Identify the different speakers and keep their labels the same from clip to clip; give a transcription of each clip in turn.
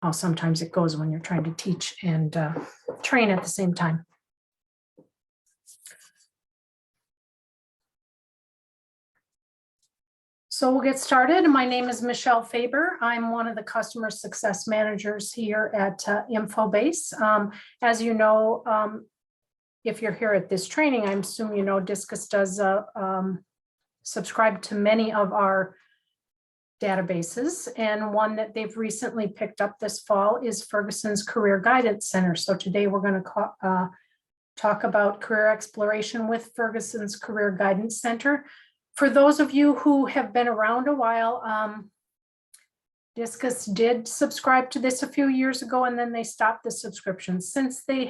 Speaker 1: how sometimes it goes when you're trying to teach and train at the same time. So we'll get started. My name is Michelle Faber. I'm one of the customer success managers here at InfoBase. As you know, if you're here at this training, I assume you know Discus does subscribe to many of our databases, and one that they've recently picked up this fall is Ferguson's Career Guidance Center. So today we're going to talk about career exploration with Ferguson's Career Guidance Center. For those of you who have been around a while, Discus did subscribe to this a few years ago, and then they stopped the subscription. Since they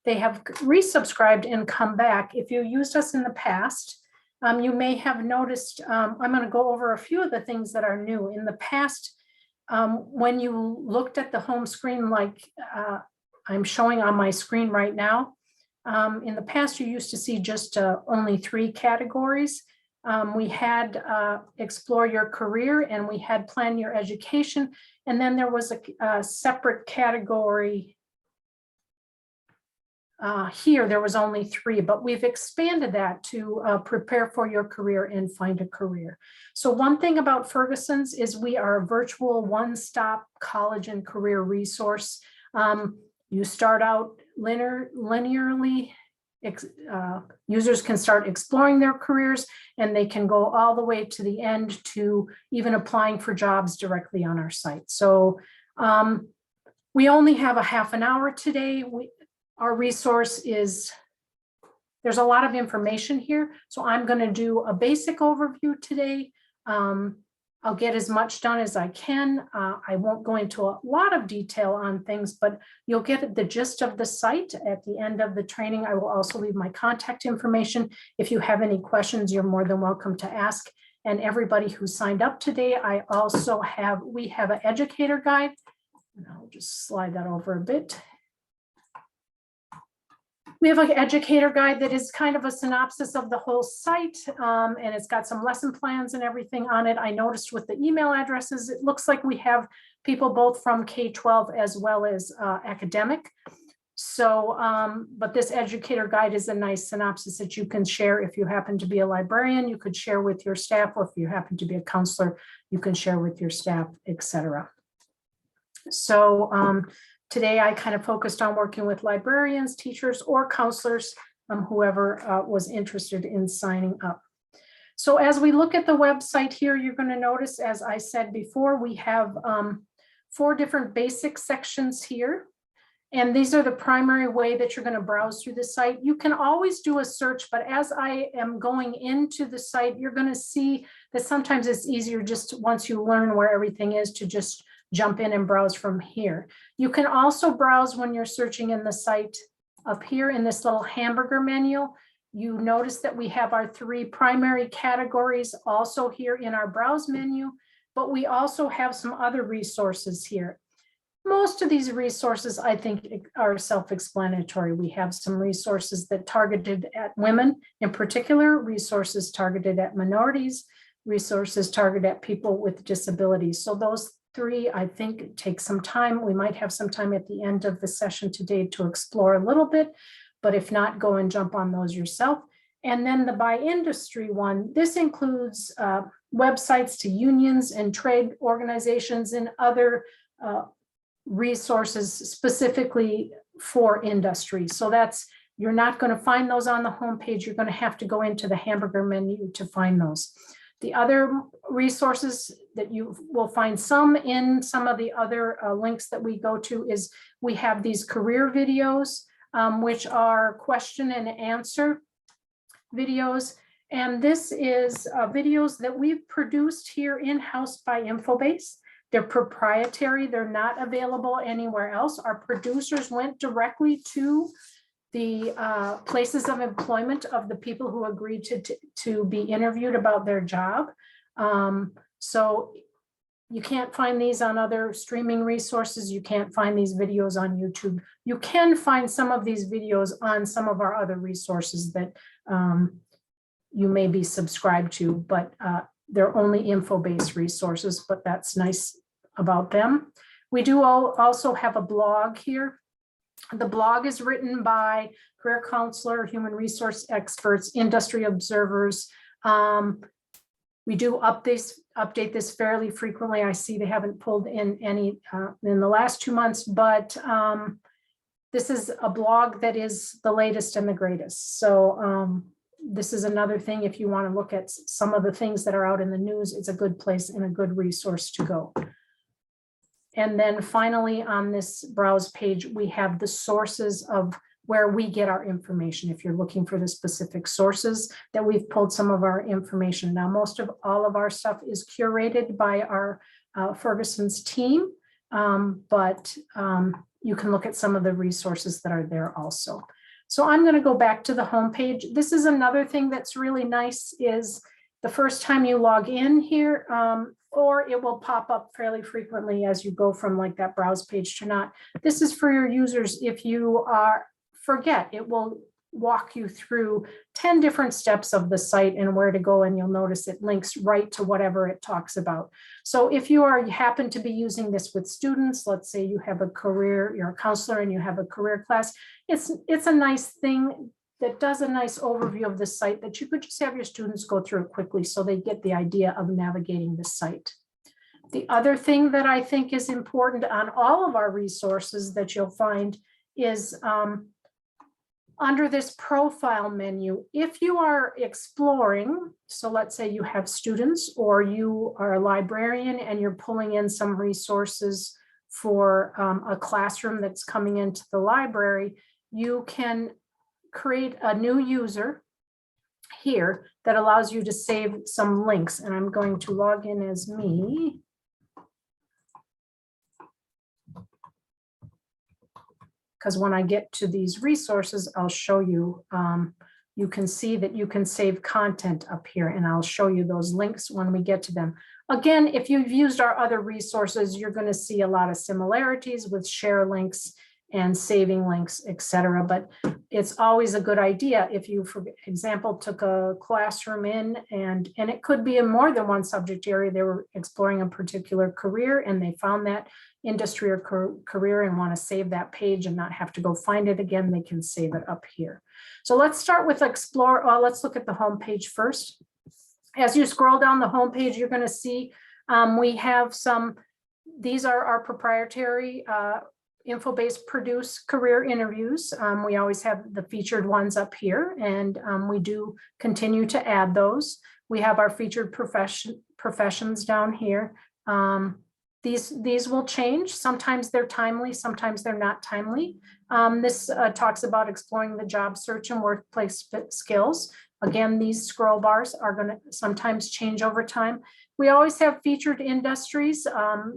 Speaker 1: have resubscribed and come back, if you used us in the past, you may have noticed, I'm going to go over a few of the things that are new. In the past, when you looked at the home screen like I'm showing on my screen right now, in the past you used to see just only 3 categories. We had explore your career, and we had plan your education, and then there was a separate category. Here there was only 3, but we've expanded that to prepare for your career and find a career. So one thing about Ferguson's is we are a virtual one-stop college and career resource. You start out linearly. Users can start exploring their careers, and they can go all the way to the end to even applying for jobs directly on our site. So we only have a half an hour today. Our resource is, there's a lot of information here. So I'm going to do a basic overview today. I'll get as much done as I can. I won't go into a lot of detail on things, but you'll get the gist of the site at the end of the training. I will also leave my contact information. If you have any questions, you're more than welcome to ask. And everybody who signed up today, we have an educator guide. And I'll just slide that over a bit. We have an educator guide that is kind of a synopsis of the whole site, and it's got some lesson plans and everything on it. I noticed with the email addresses, it looks like we have people both from K-12 as well as academic. So, but this educator guide is a nice synopsis that you can share. If you happen to be a librarian, you could share with your staff, or if you happen to be a counselor, you can share with your staff, etc. So, today, I kind of focused on working with librarians, teachers, or counselors, whoever was interested in signing up. So as we look at the website here, you're going to notice, as I said before, we have 4 different basic sections here. And these are the primary way that you're going to browse through the site. You can always do a search, but as I am going into the site, you're going to see that sometimes it's easier just once you learn where everything is to just jump in and browse from here. You can also browse when you're searching in the site up here in this little hamburger menu. You notice that we have our 3 primary categories also here in our browse menu, but we also have some other resources here. Most of these resources, I think, are self-explanatory. We have some resources that targeted at women in particular, resources targeted at minorities, resources targeted at people with disabilities. So those 3, I think, take some time. We might have some time at the end of the session today to explore a little bit, but if not, go and jump on those yourself. And then the by industry one, this includes websites to unions and trade organizations and other resources specifically for industry. So you're not going to find those on the homepage. You're going to have to go into the hamburger menu to find those. The other resources that you will find some in some of the other links that we go to is we have these career videos, which are question and answer videos. And this is videos that we've produced here in-house by InfoBase. They're proprietary. They're not available anywhere else. Our producers went directly to the places of employment of the people who agreed to be interviewed about their job. So you can't find these on other streaming resources. You can't find these videos on YouTube. You can find some of these videos on some of our other resources that you may be subscribed to, but they're only InfoBase resources, but that's nice about them. We do also have a blog here. The blog is written by career counselor, human resource experts, industry observers. We do update this fairly frequently. I see they haven't pulled in any in the last 2 months, but this is a blog that is the latest and the greatest. So this is another thing, if you want to look at some of the things that are out in the news, it's a good place and a good resource to go. And then finally, on this browse page, we have the sources of where we get our information. If you're looking for the specific sources that we've pulled some of our information. Now, most of all of our stuff is curated by our Ferguson's team, but you can look at some of the resources that are there also. So I'm going to go back to the home page. This is another thing that's really nice is the first time you log in here, or it will pop up fairly frequently as you go from like that browse page to not. This is for your users. If you forget, it will walk you through 10 different steps of the site and where to go, and you'll notice it links right to whatever it talks about. So if you happen to be using this with students, let's say you have a career, you're a counselor and you have a career class, it's a nice thing that does a nice overview of the site that you could just have your students go through it quickly so they get the idea of navigating the site. The other thing that I think is important on all of our resources that you'll find is under this profile menu, if you are exploring, so let's say you have students or you are a librarian and you're pulling in some resources for a classroom that's coming into the library, you can create a new user here that allows you to save some links. And I'm going to log in as me. Because when I get to these resources, I'll show you, you can see that you can save content up here, and I'll show you those links when we get to them. Again, if you've used our other resources, you're going to see a lot of similarities with share links and saving links, etc. But it's always a good idea if you, for example, took a classroom in and it could be in more than one subject area. They were exploring a particular career and they found that industry or career and want to save that page and not have to go find it again, they can save it up here. So let's start with explore. Let's look at the home page first. As you scroll down the home page, you're going to see we have some, these are our proprietary info-based produced career interviews. We always have the featured ones up here, and we do continue to add those. We have our featured professions down here. These will change. Sometimes they're timely, sometimes they're not timely. This talks about exploring the job search and workplace skills. Again, these scroll bars are going to sometimes change over time. We always have featured industries.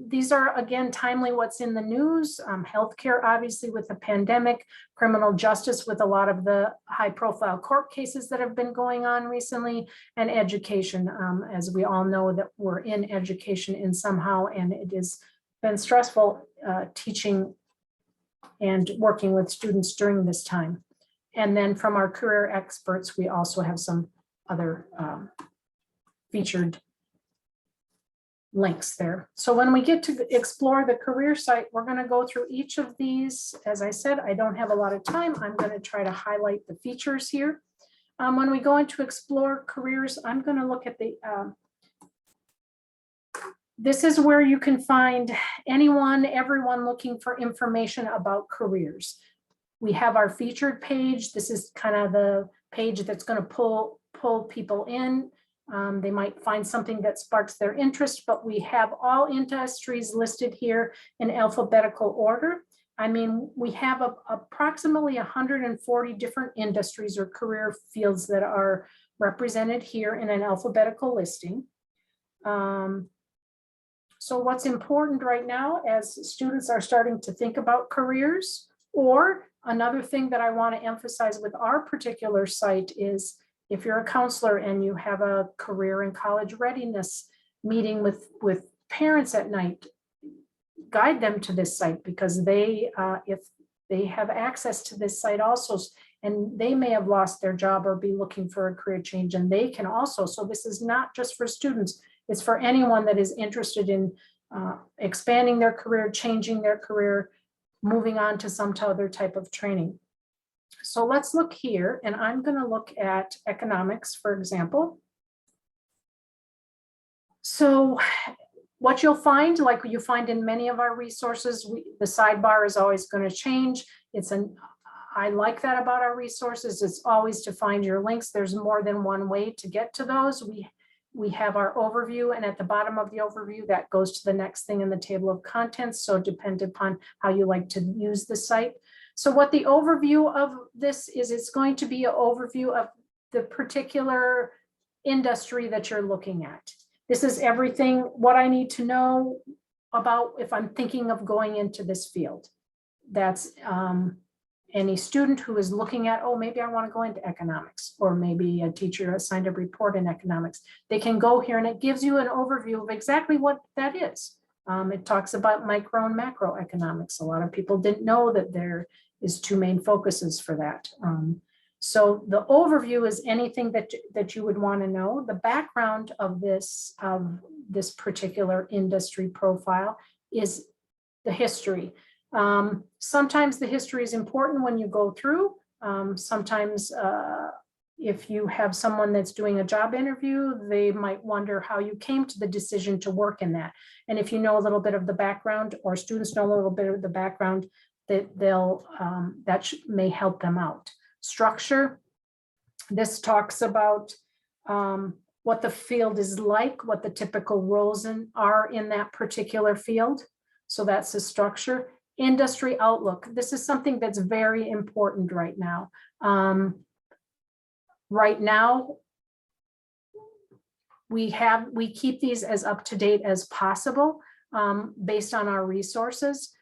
Speaker 1: These are, again, timely what's in the news. Healthcare, obviously, with the pandemic, criminal justice with a lot of the high profile court cases that have been going on recently, and education, as we all know that we're in education in somehow, and it has been stressful teaching and working with students during this time. And then from our career experts, we also have some other featured links there. So when we get to explore the career site, we're going to go through each of these. As I said, I don't have a lot of time. I'm going to try to highlight the features here. When we go into explore careers, I'm going to look at the, this is where you can find everyone looking for information about careers. We have our featured page. This is kind of the page that's going to pull people in. They might find something that sparks their interest, but we have all industries listed here in alphabetical order. I mean, we have approximately 140 different industries or career fields that are represented here in an alphabetical listing. So what's important right now as students are starting to think about careers, or another thing that I want to emphasize with our particular site is, if you're a counselor and you have a career and college readiness meeting with parents at night, guide them to this site, because they, if they have access to this site also, and they may have lost their job or be looking for a career change, and they can also, so this is not just for students, it's for anyone that is interested in expanding their career, changing their career, moving on to some other type of training. So let's look here, and I'm going to look at economics, for example. So what you'll find, like you find in many of our resources, the sidebar is always going to change. I like that about our resources. It's always to find your links. There's more than one way to get to those. We have our overview, and at the bottom of the overview, that goes to the next thing in the table of contents. So depending upon how you like to use the site. So what the overview of this is, it's going to be an overview of the particular industry that you're looking at. This is everything, what I need to know about if I'm thinking of going into this field. That's any student who is looking at, oh, maybe I want to go into economics, or maybe a teacher assigned a report in economics. They can go here and it gives you an overview of exactly what that is. It talks about micro and macroeconomics. A lot of people didn't know that there is two main focuses for that. So the overview is anything that you would want to know. The background of this particular industry profile is the history. Sometimes the history is important when you go through. Sometimes if you have someone that's doing a job interview, they might wonder how you came to the decision to work in that. And if you know a little bit of the background, or students know a little bit of the background, that may help them out. Structure. This talks about what the field is like, what the typical roles are in that particular field. So that's the structure. Industry outlook. This is something that's very important right now. Right now, we keep these as up to date as possible based on our resources.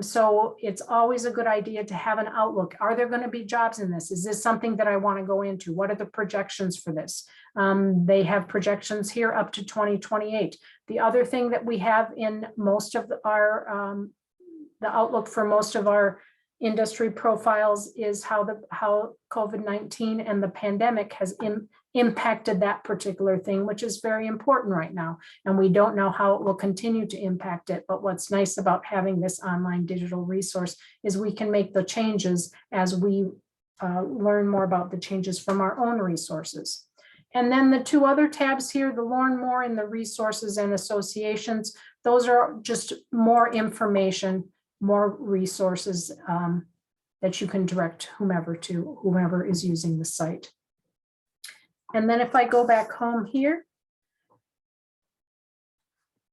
Speaker 1: So it's always a good idea to have an outlook. Are there going to be jobs in this? Is this something that I want to go into? What are the projections for this? They have projections here up to 2028. The other thing that we have in most of our the outlook for most of our industry profiles is how COVID-19 and the pandemic has impacted that particular thing, which is very important right now. And we don't know how it will continue to impact it. But what's nice about having this online digital resource is we can make the changes as we learn more about the changes from our own resources. And then the two other tabs here, the learn more and the resources and associations, those are just more information, more resources that you can direct whomever is using the site. And then if I go back home here,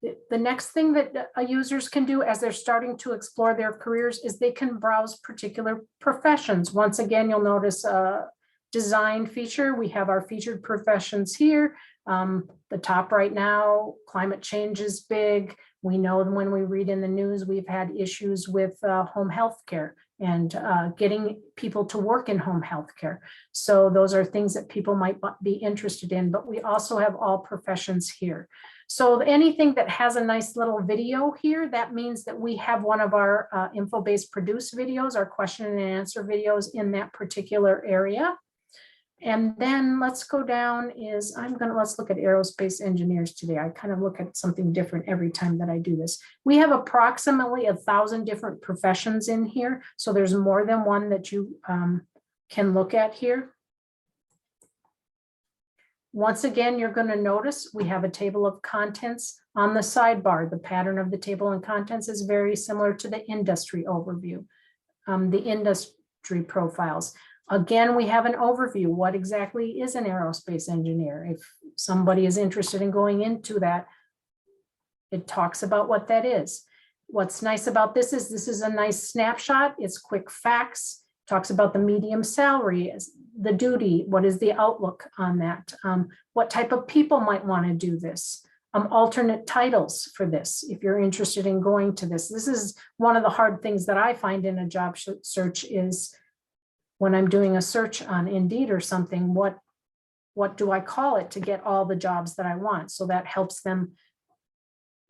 Speaker 1: the next thing that users can do as they're starting to explore their careers is they can browse particular professions. Once again, you'll notice a design feature. We have our featured professions here. The top right now, climate change is big. We know when we read in the news, we've had issues with home health care and getting people to work in home health care. So those are things that people might be interested in, but we also have all professions here. So anything that has a nice little video here, that means that we have one of our info-based produced videos, our question and answer videos in that particular area. And then let's go down let's look at aerospace engineers today. I kind of look at something different every time that I do this. We have approximately 1,000 different professions in here. So there's more than one that you can look at here. Once again, you're going to notice we have a table of contents on the sidebar. The pattern of the table of contents is very similar to the industry overview, the industry profiles. Again, we have an overview. What exactly is an aerospace engineer? If somebody is interested in going into that, it talks about what that is. What's nice about this is a nice snapshot. It's quick facts, talks about the medium salary, the duty, what is the outlook on that? What type of people might want to do this? Alternate titles for this, if you're interested in going to this. This is one of the hard things that I find in a job search is when I'm doing a search on Indeed or something, what do I call it to get all the jobs that I want? So that helps them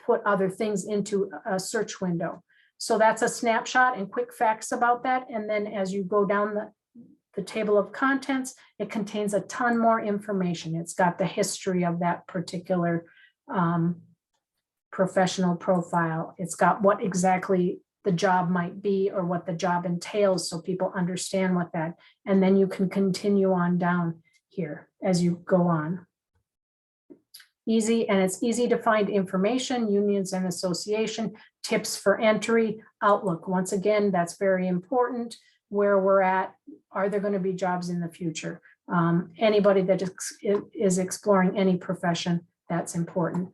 Speaker 1: put other things into a search window. So that's a snapshot and quick facts about that. And then as you go down the table of contents, it contains a ton more information. It's got the history of that particular professional profile. It's got what exactly the job might be or what the job entails, so people understand what that, and then you can continue on down here as you go on. Easy, and it's easy to find information, unions and association, tips for entry, outlook. Once again, that's very important. Where we're at, are there going to be jobs in the future? Anybody that is exploring any profession, that's important.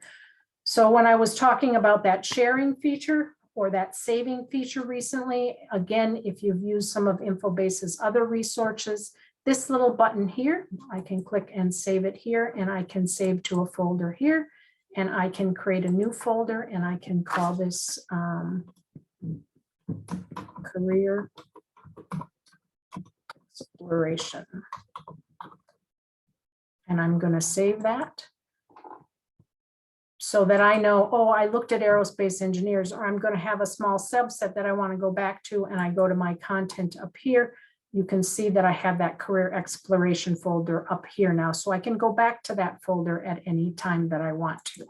Speaker 1: So when I was talking about that sharing feature or that saving feature recently, again, if you've used some of InfoBase's other resources, this little button here, I can click and save it here, and I can save to a folder here, and I can create a new folder, and I can call this career exploration. And I'm going to save that so that I know, oh, I looked at aerospace engineers, or I'm going to have a small subset that I want to go back to, and I go to my content up here. You can see that I have that career exploration folder up here now, so I can go back to that folder at any time that I want to.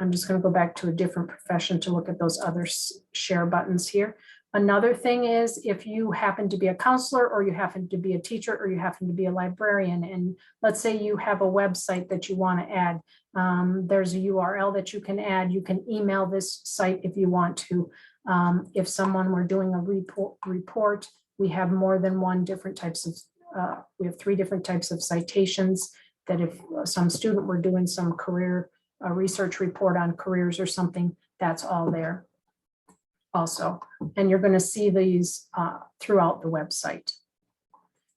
Speaker 1: I'm just going to go back to a different profession to look at those other share buttons here. Another thing is, if you happen to be a counselor, or you happen to be a teacher, or you happen to be a librarian, and let's say you have a website that you want to add, there's a URL that you can add. You can email this site if you want to. If someone were doing a report, we have more than one different types of, we have 3 different types of citations, that if some student were doing some career research report on careers or something, that's all there also. And you're going to see these throughout the website.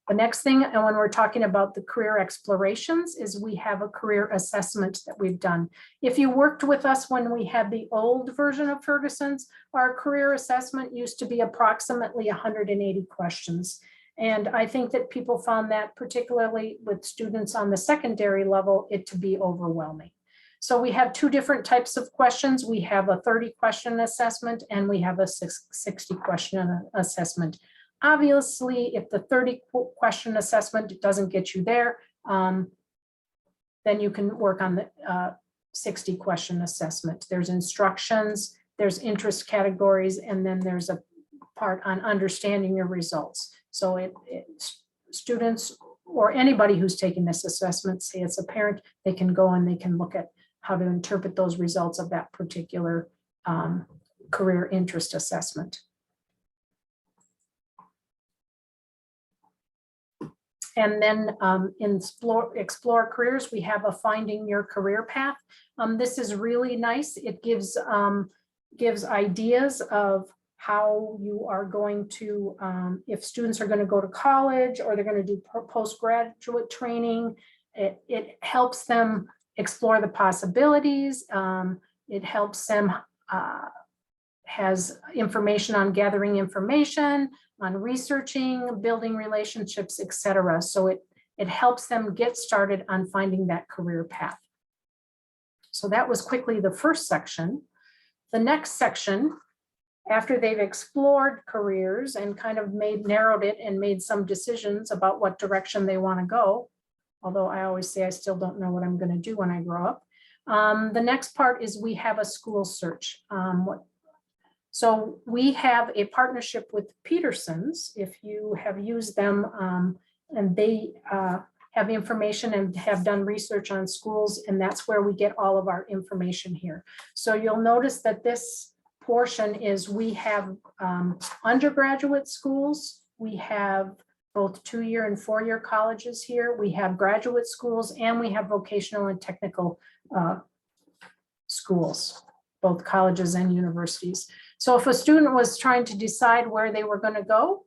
Speaker 1: The next thing, and when we're talking about the career explorations, is we have a career assessment that we've done. If you worked with us when we had the old version of Ferguson's, our career assessment used to be approximately 180 questions. And I think that people found that, particularly with students on the secondary level, it to be overwhelming. So we have 2 different types of questions. We have a 30-question assessment, and we have a 60-question assessment. Obviously, if the 30-question assessment doesn't get you there, then you can work on the 60-question assessment. There's instructions, there's interest categories, and then there's a part on understanding your results. So students or anybody who's taking this assessment, say it's a parent, they can go and they can look at how to interpret those results of that particular career interest assessment. And then in Explore Careers, we have a Finding Your Career Path. This is really nice. It gives ideas of how you are going to, if students are going to go to college or they're going to do postgraduate training, it helps them explore the possibilities. It helps them, has information on gathering information, on researching, building relationships, etc. So it helps them get started on finding that career path. So that was quickly the first section. The next section, after they've explored careers and kind of narrowed it and made some decisions about what direction they want to go, although I always say I still don't know what I'm going to do when I grow up. The next part is we have a school search. So we have a partnership with Peterson's, if you have used them, and they have information and have done research on schools, and that's where we get all of our information here. So you'll notice that this portion is we have undergraduate schools, we have both 2-year and 4-year colleges here, we have graduate schools, and we have vocational and technical schools, both colleges and universities. So if a student was trying to decide where they were going to go,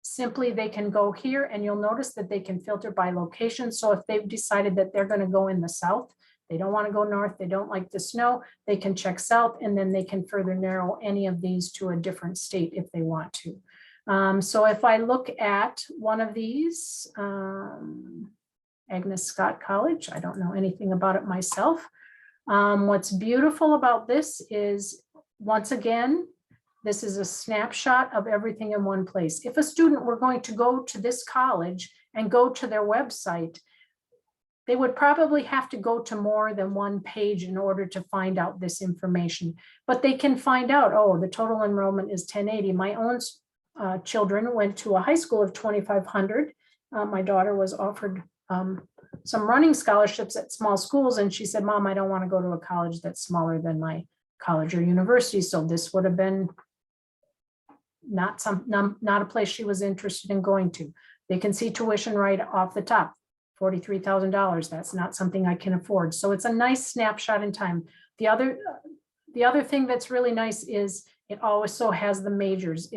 Speaker 1: simply they can go here, and you'll notice that they can filter by location. So if they've decided that they're going to go in the south, they don't want to go north, they don't like the snow, they can check south, and then they can further narrow any of these to a different state if they want to. So if I look at one of these, Agnes Scott College, I don't know anything about it myself. What's beautiful about this is, once again, this is a snapshot of everything in one place. If a student were going to go to this college and go to their website, they would probably have to go to more than one page in order to find out this information. But they can find out, oh, the total enrollment is 1080. My own children went to a high school of 2,500. My daughter was offered some running scholarships at small schools, and she said, Mom, I don't want to go to a college that's smaller than my college or university. So this would have been not a place she was interested in going to. They can see tuition right off the top, $43,000. That's not something I can afford. So it's a nice snapshot in time. The other thing that's really nice is it also has the majors.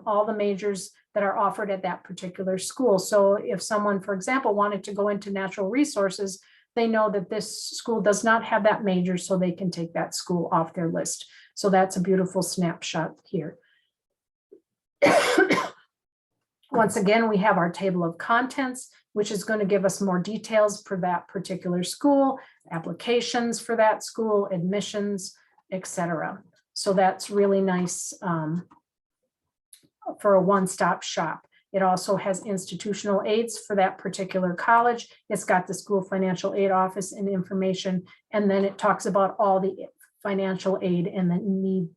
Speaker 1: All the majors that are offered at that particular school. So if someone, for example, wanted to go into natural resources, they know that this school does not have that major, so they can take that school off their list. So that's a beautiful snapshot here. Once again, we have our table of contents, which is going to give us more details for that particular school, applications for that school, admissions, etc. So that's really nice for a one-stop shop. It also has institutional aids for that particular college. It's got the school financial aid office and information, and then it talks about all the financial aid and the need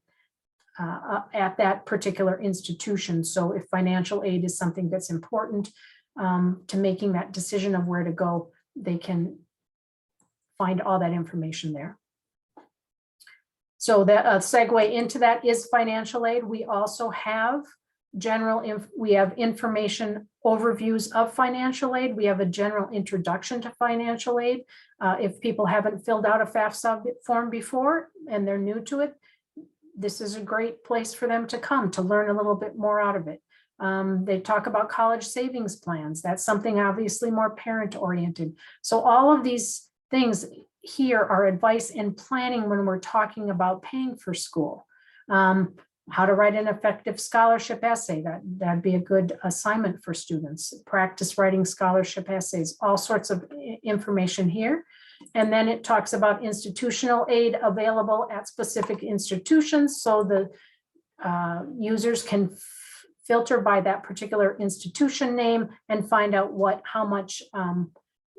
Speaker 1: at that particular institution. So if financial aid is something that's important to making that decision of where to go, they can find all that information there. So that segue into that is financial aid. We also have we have information overviews of financial aid. We have a general introduction to financial aid. If people haven't filled out a FAFSA form before and they're new to it, this is a great place for them to come to learn a little bit more out of it. They talk about college savings plans. That's something obviously more parent oriented. So all of these things here are advice and planning when we're talking about paying for school. How to write an effective scholarship essay. That'd be a good assignment for students. Practice writing scholarship essays, all sorts of information here. And then it talks about institutional aid available at specific institutions. So the users can filter by that particular institution name and find out how much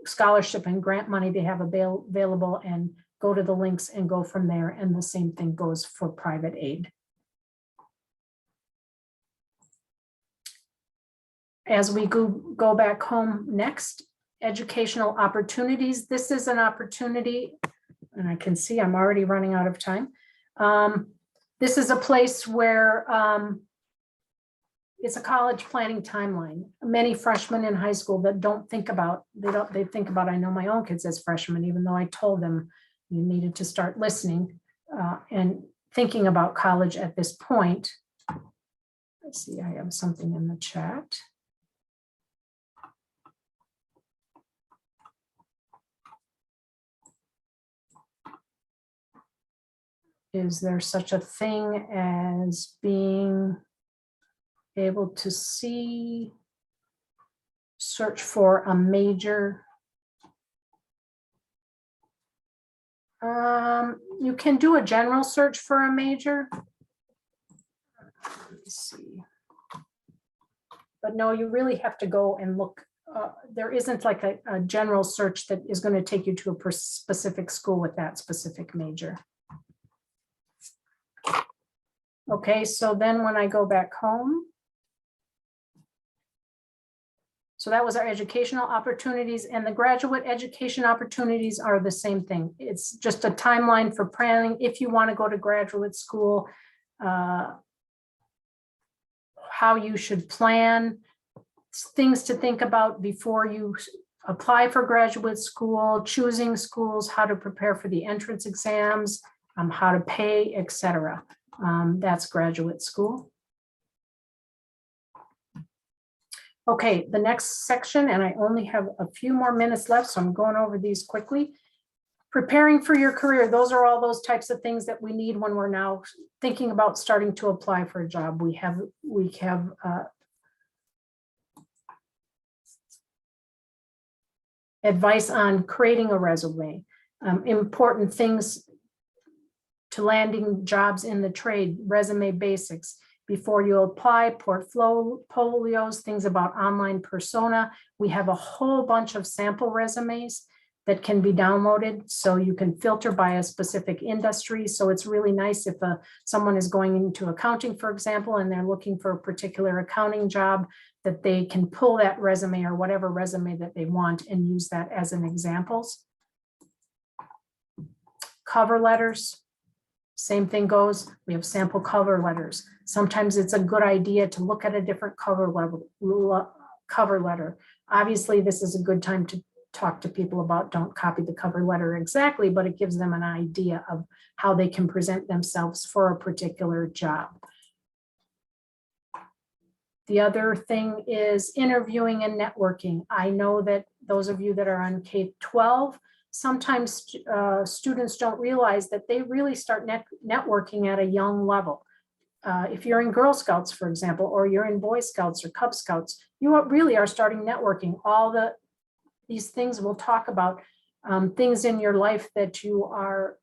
Speaker 1: scholarship and grant money they have available, and go to the links and go from there. And the same thing goes for private aid. As we go back home next, educational opportunities. This is an opportunity, and I can see I'm already running out of time. This is a place where it's a college planning timeline. Many freshmen in high school that don't think about, they think about, I know my own kids as freshmen, even though I told them you needed to start listening and thinking about college at this point. Let's see, I have something in the chat. Is there such a thing as being able to search for a major? You can do a general search for a major. Let me see. But no, you really have to go and look. There isn't like a general search that is going to take you to a specific school with that specific major. Okay, so then when I go back home, so that was our educational opportunities, and the graduate education opportunities are the same thing. It's just a timeline for planning if you want to go to graduate school, how you should plan, things to think about before you apply for graduate school, choosing schools, how to prepare for the entrance exams, how to pay, etc. That's graduate school. Okay, the next section, and I only have a few more minutes left, so I'm going over these quickly. Preparing for your career. Those are all those types of things that we need when we're now thinking about starting to apply for a job. We have advice on creating a resume, important things to landing jobs in the trade, resume basics, before you apply, portfolios, things about online persona. We have a whole bunch of sample resumes that can be downloaded, so you can filter by a specific industry. So it's really nice if someone is going into accounting, for example, and they're looking for a particular accounting job, that they can pull that resume or whatever resume that they want and use that as an examples. Cover letters, same thing goes. We have sample cover letters. Sometimes it's a good idea to look at a different cover letter. Obviously, this is a good time to talk to people about don't copy the cover letter exactly, but it gives them an idea of how they can present themselves for a particular job. The other thing is interviewing and networking. I know that those of you that are on K-12, sometimes students don't realize that they really start networking at a young level. If you're in Girl Scouts, for example, or you're in Boy Scouts or Cub Scouts, you really are starting networking. These things we'll talk about, things in your life that you are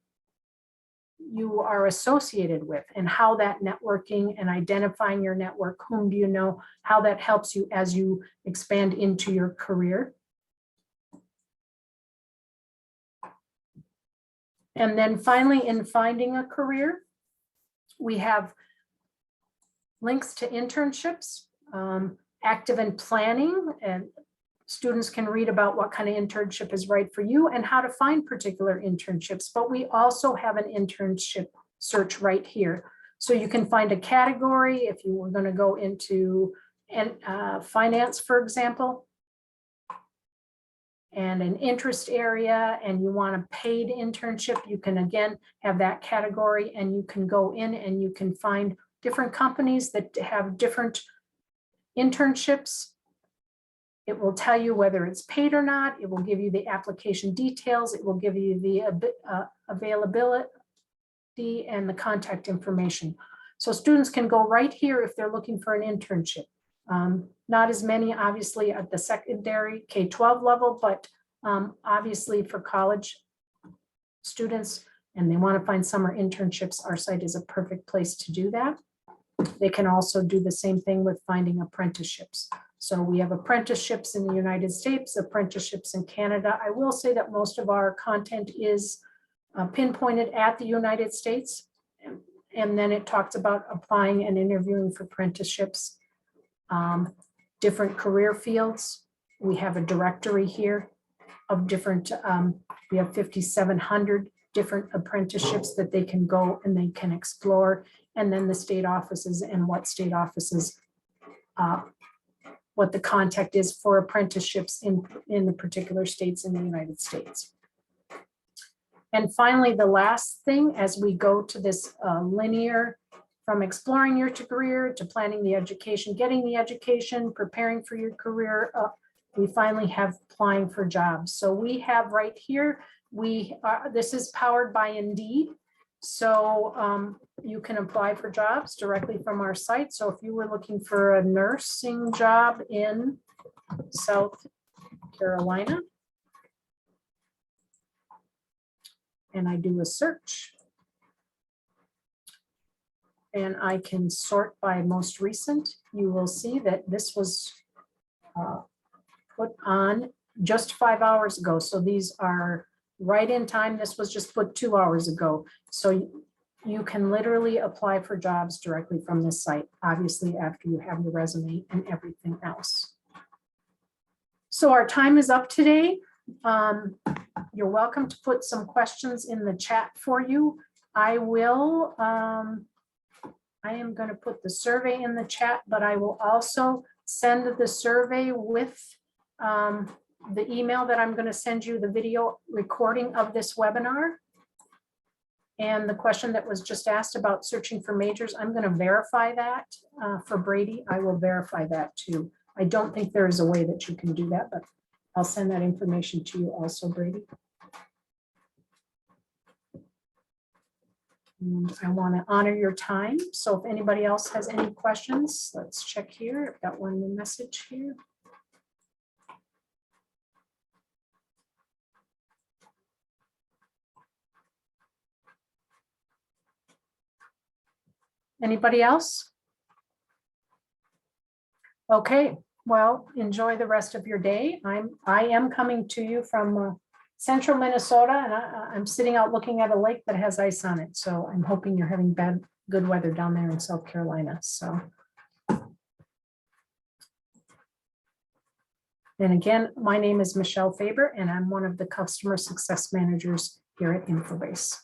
Speaker 1: associated with, and how that networking and identifying your network, whom do you know, how that helps you as you expand into your career. And then finally, in finding a career, we have links to internships, active in planning, and students can read about what kind of internship is right for you and how to find particular internships. But we also have an internship search right here. So you can find a category if you were going to go into finance, for example, and an interest area, and you want a paid internship, you can again have that category, and you can go in and you can find different companies that have different internships. It will tell you whether it's paid or not. It will give you the application details. It will give you the availability and the contact information. So students can go right here if they're looking for an internship. Not as many, obviously, at the secondary K-12 level, but obviously for college students, and they want to find summer internships, our site is a perfect place to do that. They can also do the same thing with finding apprenticeships. So we have apprenticeships in the United States, apprenticeships in Canada. I will say that most of our content is pinpointed at the United States. And then it talks about applying and interviewing for apprenticeships, different career fields. We have a directory here of different, we have 5,700 different apprenticeships that they can go and they can explore. And then the state offices and what state offices, what the contact is for apprenticeships in the particular states in the United States. And finally, the last thing, as we go to this linear, from exploring your career to planning the education, getting the education, preparing for your career, we finally have applying for jobs. So we have right here, this is powered by Indeed. So you can apply for jobs directly from our site. So if you were looking for a nursing job in South Carolina, and I do a search, and I can sort by most recent, you will see that this was put on just 5 hours ago. So these are right in time. This was just put 2 hours ago. So you can literally apply for jobs directly from this site, obviously after you have your resume and everything else. So our time is up today. You're welcome to put some questions in the chat for you. I am going to put the survey in the chat, but I will also send the survey with the email that I'm going to send you the video recording of this webinar. And the question that was just asked about searching for majors, I'm going to verify that for Brady. I will verify that too. I don't think there is a way that you can do that, but I'll send that information to you also, Brady. And I want to honor your time. So if anybody else has any questions, let's check here. I've got one new message here. Anybody else? Okay, well, enjoy the rest of your day. I am coming to you from central Minnesota, and I'm sitting out looking at a lake that has ice on it. So I'm hoping you're having good weather down there in South Carolina. So. And again, my name is Michelle Faber, and I'm one of the customer success managers here at Infobase.